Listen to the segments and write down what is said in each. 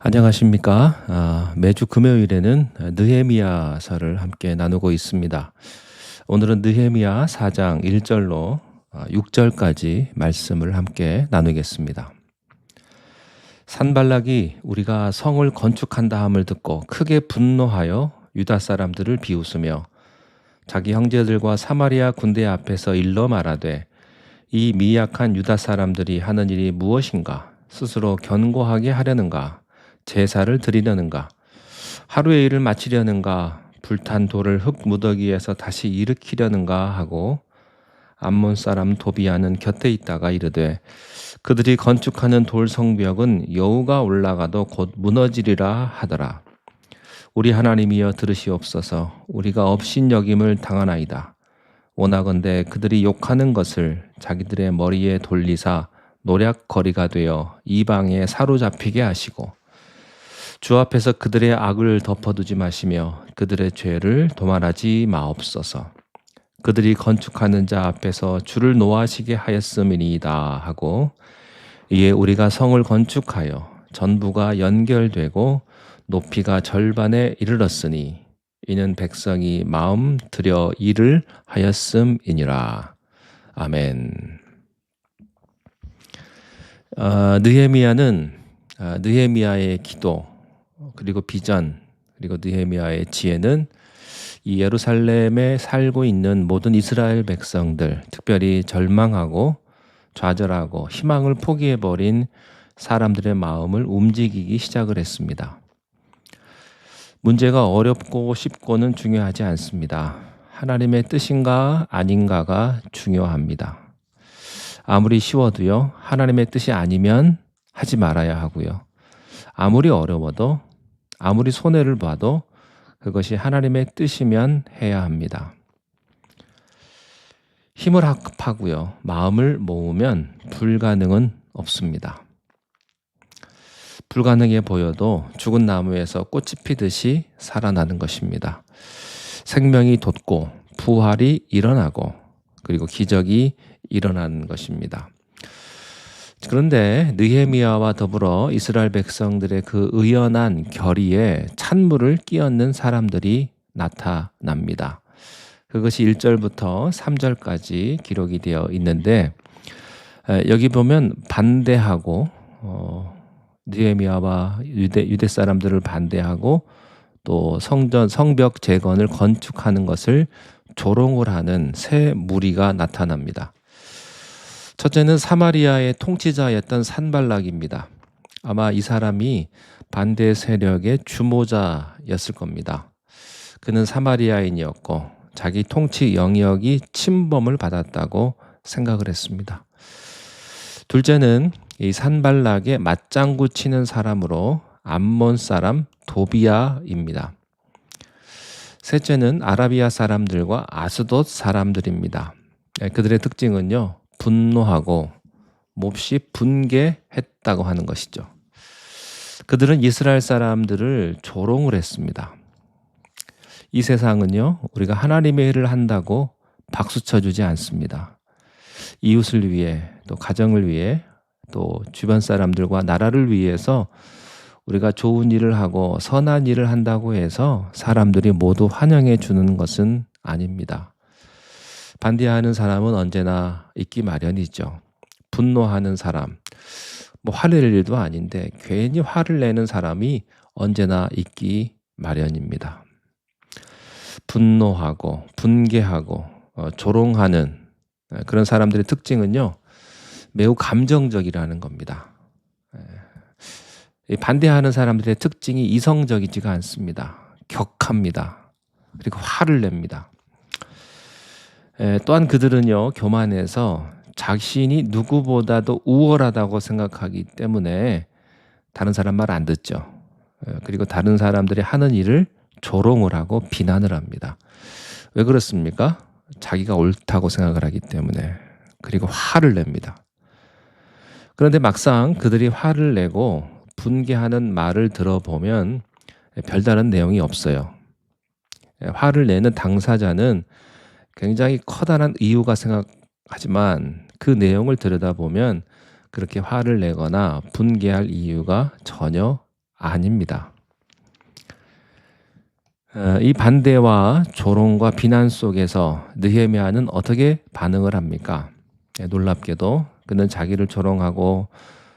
안녕하십니까? 매주 금요일에는 느헤미야서를 함께 나누고 있습니다. 오늘은 느헤미야 4장 1절로 6절까지 말씀을 함께 나누겠습니다. 산발락이 우리가 성을 건축한다 함을 듣고 크게 분노하여 유다 사람들을 비웃으며 자기 형제들과 사마리아 군대 앞에서 일러 말하되 이 미약한 유다 사람들이 하는 일이 무엇인가? 스스로 견고하게 하려는가? 제사를 드리려는가? 하루의 일을 마치려는가? 불탄 돌을 흙 무더기에서 다시 일으키려는가 하고 암몬 사람 도비아는 곁에 있다가 이르되 그들이 건축하는 돌 성벽은 여우가 올라가도 곧 무너지리라 하더라. 우리 하나님이여 들으시옵소서. 우리가 업신여김을 당하나이다. 원하건대 그들이 욕하는 것을 자기들의 머리에 돌리사 노략거리가 되어 이방에 사로잡히게 하시고 주 앞에서 그들의 악을 덮어두지 마시며 그들의 죄를 도말하지 마옵소서. 그들이 건축하는 자 앞에서 주를 노하시게 하였음이니이다 하고 이에 우리가 성을 건축하여 전부가 연결되고 높이가 절반에 이르렀으니 이는 백성이 마음 들여 일을 하였음이니라. 아멘. 느헤미야는 느헤미야의 기도 그리고 비전 그리고 느헤미야의 지혜는 이 예루살렘에 살고 있는 모든 이스라엘 백성들, 특별히 절망하고 좌절하고 희망을 포기해버린 사람들의 마음을 움직이기 시작을 했습니다. 문제가 어렵고 쉽고는 중요하지 않습니다. 하나님의 뜻인가 아닌가가 중요합니다. 아무리 쉬워도요, 하나님의 뜻이 아니면 하지 말아야 하고요. 아무리 어려워도, 아무리 손해를 봐도 그것이 하나님의 뜻이면 해야 합니다. 힘을 합하고요, 마음을 모으면 불가능은 없습니다. 불가능해 보여도 죽은 나무에서 꽃이 피듯이 살아나는 것입니다. 생명이 돋고 부활이 일어나고 그리고 기적이 일어나는 것입니다. 그런데 느헤미야와 더불어 이스라엘 백성들의 그 의연한 결의에 찬물을 끼얹는 사람들이 나타납니다. 그것이 1절부터 3절까지 기록이 되어 있는데 여기 보면 반대하고 느헤미야와 유대 사람들을 반대하고 또 성벽 재건을 건축하는 것을 조롱을 하는 세 무리가 나타납니다. 첫째는 사마리아의 통치자였던 산발락입니다. 아마 이 사람이 반대 세력의 주모자였을 겁니다. 그는 사마리아인이었고 자기 통치 영역이 침범을 받았다고 생각을 했습니다. 둘째는 이 산발락의 맞장구 치는 사람으로 암몬 사람 도비아입니다. 셋째는 아라비아 사람들과 아스돗 사람들입니다. 그들의 특징은요, 분노하고 몹시 분개했다고 하는 것이죠. 그들은 이스라엘 사람들을 조롱을 했습니다. 이 세상은요, 우리가 하나님의 일을 한다고 박수 쳐주지 않습니다. 이웃을 위해 또 가정을 위해 또 주변 사람들과 나라를 위해서 우리가 좋은 일을 하고 선한 일을 한다고 해서 사람들이 모두 환영해 주는 것은 아닙니다. 반대하는 사람은 언제나 있기 마련이죠. 분노하는 사람, 화를 낼 일도 아닌데 괜히 화를 내는 사람이 언제나 있기 마련입니다. 분노하고 분개하고 조롱하는 그런 사람들의 특징은요, 매우 감정적이라는 겁니다. 반대하는 사람들의 특징이 이성적이지가 않습니다. 격합니다. 그리고 화를 냅니다. 또한 그들은요, 교만해서 자신이 누구보다도 우월하다고 생각하기 때문에 다른 사람 말 안 듣죠. 그리고 다른 사람들이 하는 일을 조롱을 하고 비난을 합니다. 왜 그렇습니까? 자기가 옳다고 생각을 하기 때문에. 그리고 화를 냅니다. 그런데 막상 그들이 화를 내고 분개하는 말을 들어보면 별다른 내용이 없어요. 화를 내는 당사자는 굉장히 커다란 이유가 생각하지만 그 내용을 들여다보면 그렇게 화를 내거나 분개할 이유가 전혀 아닙니다. 이 반대와 조롱과 비난 속에서 느헤미야는 어떻게 반응을 합니까? 놀랍게도 그는 자기를 조롱하고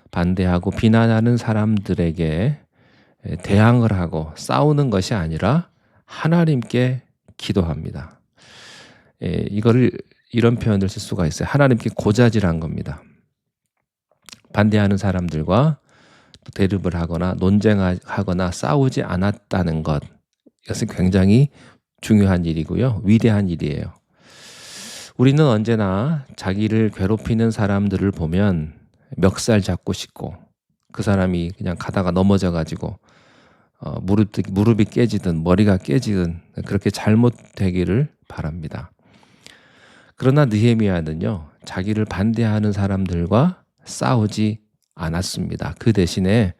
반대하고 비난하는 사람들에게 대항을 하고 싸우는 것이 아니라 하나님께 기도합니다. 이런 표현을 쓸 수가 있어요. 하나님께 고자질한 겁니다. 반대하는 사람들과 대립을 하거나 논쟁하거나 싸우지 않았다는 것, 이것은 굉장히 중요한 일이고요. 위대한 일이에요. 우리는 언제나 자기를 괴롭히는 사람들을 보면 멱살 잡고 싶고 그 사람이 그냥 가다가 넘어져가지고 무릎이 깨지든 머리가 깨지든 그렇게 잘못되기를 바랍니다. 그러나 느헤미야는요, 자기를 반대하는 사람들과 싸우지 않았습니다. 그 대신에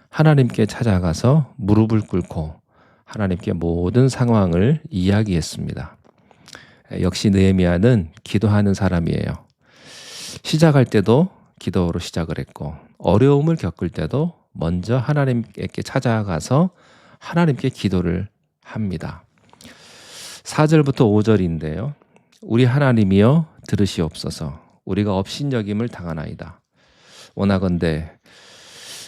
하나님께 찾아가서 무릎을 꿇고 하나님께 모든 상황을 이야기했습니다. 역시 느헤미야는 기도하는 사람이에요. 시작할 때도 기도로 시작을 했고 어려움을 겪을 때도 먼저 하나님께 찾아가서 하나님께 기도를 합니다. 4절부터 5절인데요. 우리 하나님이여 들으시옵소서. 우리가 업신여김을 당하나이다. 원하건대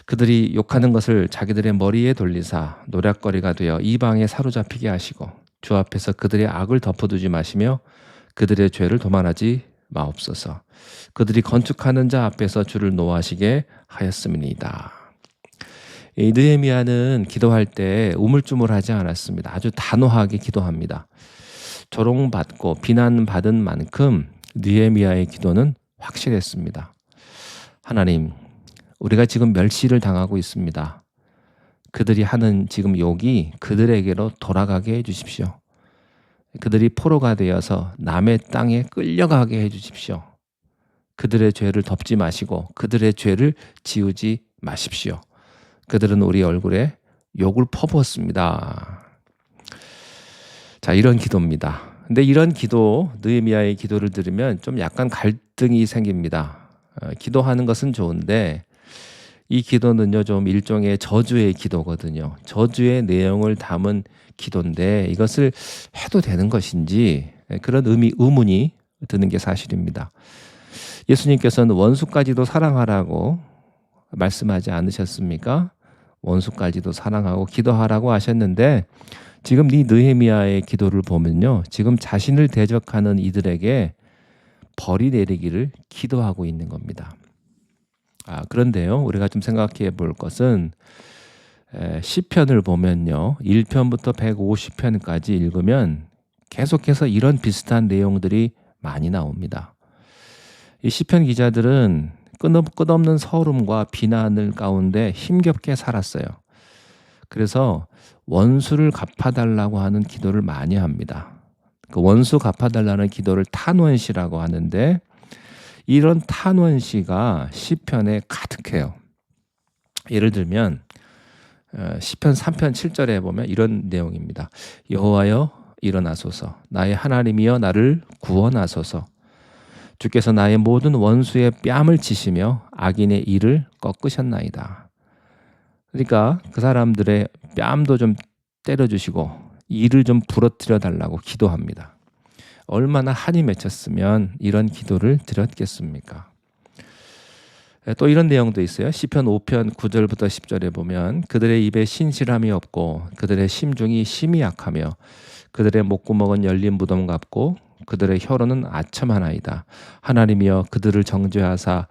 그들이 욕하는 것을 자기들의 머리에 돌리사 노략거리가 되어 이방에 사로잡히게 하시고 주 앞에서 그들의 악을 덮어두지 마시며 그들의 죄를 도말하지 마옵소서. 그들이 건축하는 자 앞에서 주를 노하시게 하였음이니이다. 이 느헤미야는 기도할 때 우물쭈물하지 않았습니다. 아주 단호하게 기도합니다. 조롱받고 비난받은 만큼 느헤미야의 기도는 확실했습니다. 하나님, 우리가 지금 멸시를 당하고 있습니다. 그들이 하는 지금 욕이 그들에게로 돌아가게 해주십시오. 그들이 포로가 되어서 남의 땅에 끌려가게 해주십시오. 그들의 죄를 덮지 마시고 그들의 죄를 지우지 마십시오. 그들은 우리 얼굴에 욕을 퍼부었습니다. 자, 이런 기도입니다. 근데 이런 기도, 느헤미야의 기도를 들으면 좀 약간 갈등이 생깁니다. 기도하는 것은 좋은데 이 기도는요, 좀 일종의 저주의 기도거든요. 저주의 내용을 담은 기도인데 이것을 해도 되는 것인지 그런 의문이 드는 게 사실입니다. 예수님께서는 원수까지도 사랑하라고 말씀하지 않으셨습니까? 원수까지도 사랑하고 기도하라고 하셨는데 지금 이 느헤미야의 기도를 보면요, 지금 자신을 대적하는 이들에게 벌이 내리기를 기도하고 있는 겁니다. 그런데요, 우리가 좀 생각해 볼 것은 시편을 보면요, 1편부터 150편까지 읽으면 계속해서 이런 비슷한 내용들이 많이 나옵니다. 이 시편 기자들은 끝없는 서름과 비난을 가운데 힘겹게 살았어요. 그래서 원수를 갚아달라고 하는 기도를 많이 합니다. 그 원수 갚아달라는 기도를 탄원시라고 하는데 이런 탄원시가 시편에 가득해요. 예를 들면 시편 3편 7절에 보면 이런 내용입니다. 여호와여 일어나소서, 나의 하나님이여 나를 구원하소서. 주께서 나의 모든 원수의 뺨을 치시며 악인의 이를 꺾으셨나이다. 그러니까 그 사람들의 뺨도 좀 때려주시고 이를 좀 부러뜨려 달라고 기도합니다. 얼마나 한이 맺혔으면 이런 기도를 드렸겠습니까? 또 이런 내용도 있어요. 시편 5편 9절부터 10절에 보면 그들의 입에 신실함이 없고 그들의 심중이 심히 약하며 그들의 목구멍은 열린 무덤 같고 그들의 혀로는 아첨하나이다. 하나님이여 그들을 정죄하사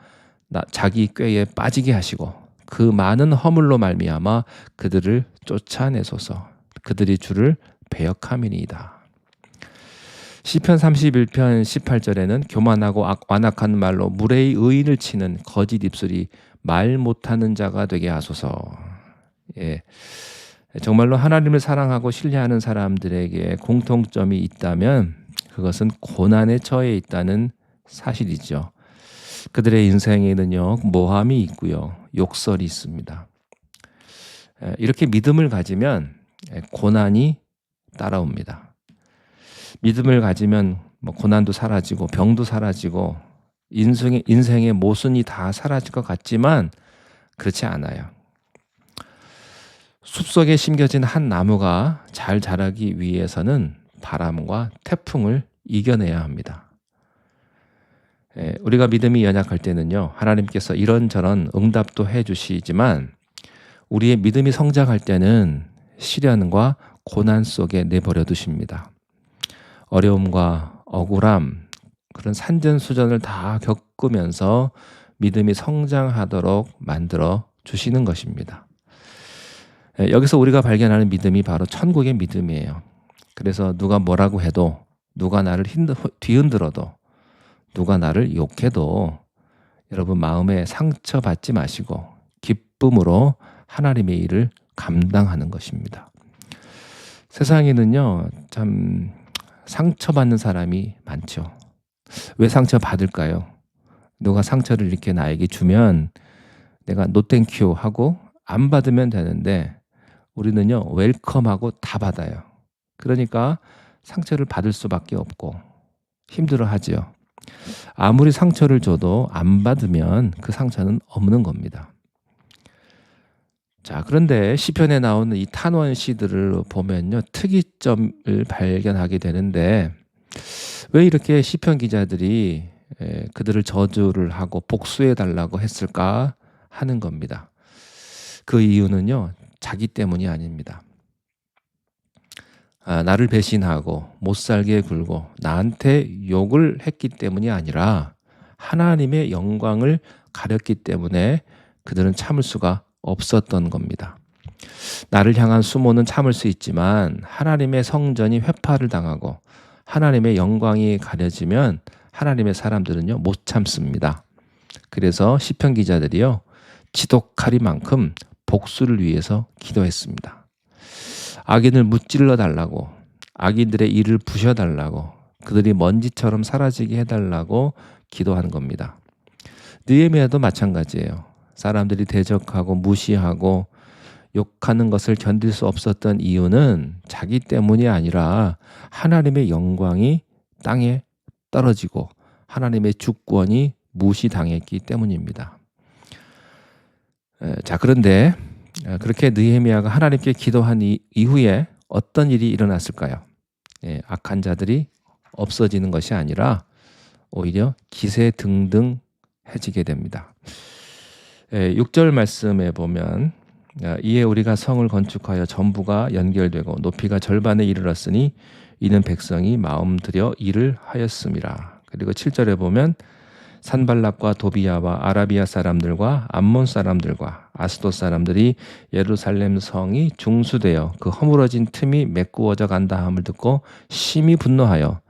자기 꾀에 빠지게 하시고 그 많은 허물로 말미암아 그들을 쫓아내소서. 그들이 주를 배역함이니이다. 시편 31편 18절에는 교만하고 완악한 말로 무례히 의인을 치는 거짓 입술이 말 못하는 자가 되게 하소서. 정말로 하나님을 사랑하고 신뢰하는 사람들에게 공통점이 있다면 그것은 고난에 처해 있다는 사실이죠. 그들의 인생에는요, 모함이 있고요, 욕설이 있습니다. 이렇게 믿음을 가지면 고난이 따라옵니다. 믿음을 가지면 고난도 사라지고 병도 사라지고 인생의 모순이 다 사라질 것 같지만 그렇지 않아요. 숲속에 심겨진 한 나무가 잘 자라기 위해서는 바람과 태풍을 이겨내야 합니다. 우리가 믿음이 연약할 때는요, 하나님께서 이런저런 응답도 해주시지만 우리의 믿음이 성장할 때는 시련과 고난 속에 내버려 두십니다. 어려움과 억울함, 그런 산전수전을 다 겪으면서 믿음이 성장하도록 만들어 주시는 것입니다. 여기서 우리가 발견하는 믿음이 바로 천국의 믿음이에요. 그래서 누가 뭐라고 해도, 누가 나를 뒤흔들어도, 누가 나를 욕해도 여러분 마음에 상처받지 마시고 기쁨으로 하나님의 일을 감당하는 것입니다. 세상에는요, 참 상처받는 사람이 많죠. 왜 상처받을까요? 누가 상처를 이렇게 나에게 주면 내가 노 땡큐 하고 안 받으면 되는데 우리는요, 웰컴하고 다 받아요. 그러니까 상처를 받을 수밖에 없고 힘들어하죠. 아무리 상처를 줘도 안 받으면 그 상처는 없는 겁니다. 자, 그런데 시편에 나오는 이 탄원 시들을 보면요, 특이점을 발견하게 되는데 왜 이렇게 시편 기자들이 그들을 저주를 하고 복수해 달라고 했을까 하는 겁니다. 그 이유는요, 자기 때문이 아닙니다. 나를 배신하고 못살게 굴고 나한테 욕을 했기 때문이 아니라 하나님의 영광을 가렸기 때문에 그들은 참을 수가 없었던 겁니다. 나를 향한 수모는 참을 수 있지만 하나님의 성전이 회파를 당하고 하나님의 영광이 가려지면 하나님의 사람들은요, 못 참습니다. 그래서 시편 기자들이요, 지독하리만큼 복수를 위해서 기도했습니다. 악인을 무찔러 달라고, 악인들의 일을 부셔달라고, 그들이 먼지처럼 사라지게 해달라고 기도한 겁니다. 느헤미야도 마찬가지예요. 사람들이 대적하고 무시하고 욕하는 것을 견딜 수 없었던 이유는 자기 때문이 아니라 하나님의 영광이 땅에 떨어지고 하나님의 주권이 무시당했기 때문입니다. 자, 그런데 그렇게 느헤미야가 하나님께 기도한 이후에 어떤 일이 일어났을까요? 악한 자들이 없어지는 것이 아니라 오히려 기세등등해지게 됩니다. 6절 말씀에 보면 이에 우리가 성을 건축하여 전부가 연결되고 높이가 절반에 이르렀으니 이는 백성이 마음 들여 일을 하였음이라. 그리고 7절에 보면 산발락과 도비야와 아라비아 사람들과 암몬 사람들과 아스돗 사람들이 예루살렘 성이 중수되어 그 허물어진 틈이 메꾸어져 간다 함을 듣고 심히 분노하여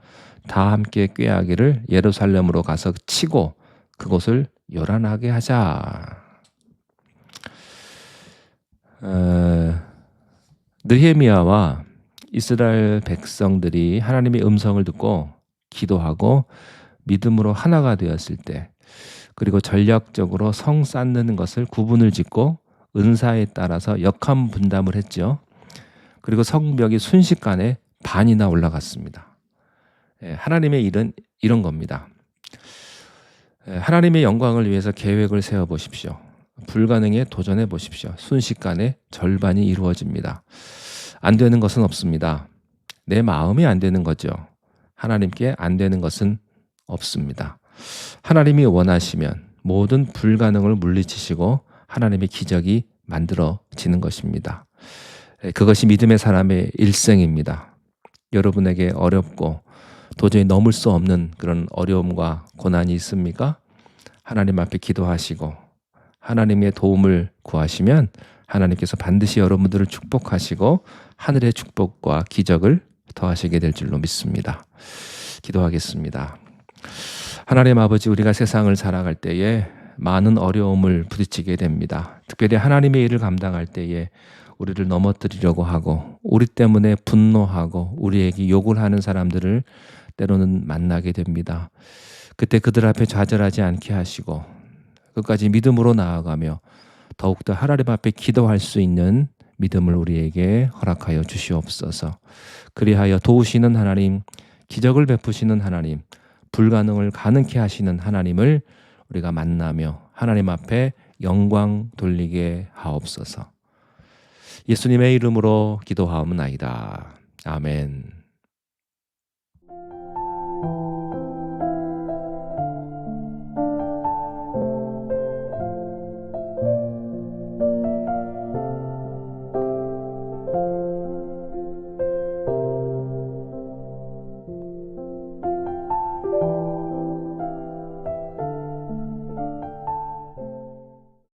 다 함께 꾀하기를 예루살렘으로 가서 치고 그곳을 요란하게 하자. 느헤미야와 이스라엘 백성들이 하나님의 음성을 듣고 기도하고 믿음으로 하나가 되었을 때, 그리고 전략적으로 성 쌓는 것을 구분을 짓고 은사에 따라서 역할 분담을 했죠. 그리고 성벽이 순식간에 반이나 올라갔습니다. 하나님의 일은 이런 겁니다. 하나님의 영광을 위해서 계획을 세워보십시오. 불가능에 도전해 보십시오. 순식간에 절반이 이루어집니다. 안 되는 것은 없습니다. 내 마음이 안 되는 거죠. 하나님께 안 되는 것은 없습니다. 하나님이 원하시면 모든 불가능을 물리치시고 하나님의 기적이 만들어지는 것입니다. 그것이 믿음의 사람의 일생입니다. 여러분에게 어렵고 도저히 넘을 수 없는 그런 어려움과 고난이 있습니까? 하나님 앞에 기도하시고 하나님의 도움을 구하시면 하나님께서 반드시 여러분들을 축복하시고 하늘의 축복과 기적을 더하시게 될 줄로 믿습니다. 기도하겠습니다. 하나님 아버지, 우리가 세상을 살아갈 때에 많은 어려움을 부딪히게 됩니다. 특별히 하나님의 일을 감당할 때에 우리를 넘어뜨리려고 하고 우리 때문에 분노하고 우리에게 욕을 하는 사람들을 때로는 만나게 됩니다. 그때 그들 앞에 좌절하지 않게 하시고 끝까지 믿음으로 나아가며 더욱더 하나님 앞에 기도할 수 있는 믿음을 우리에게 허락하여 주시옵소서. 그리하여 도우시는 하나님, 기적을 베푸시는 하나님, 불가능을 가능케 하시는 하나님을 우리가 만나며 하나님 앞에 영광 돌리게 하옵소서. 예수님의 이름으로 기도하옵나이다. 아멘.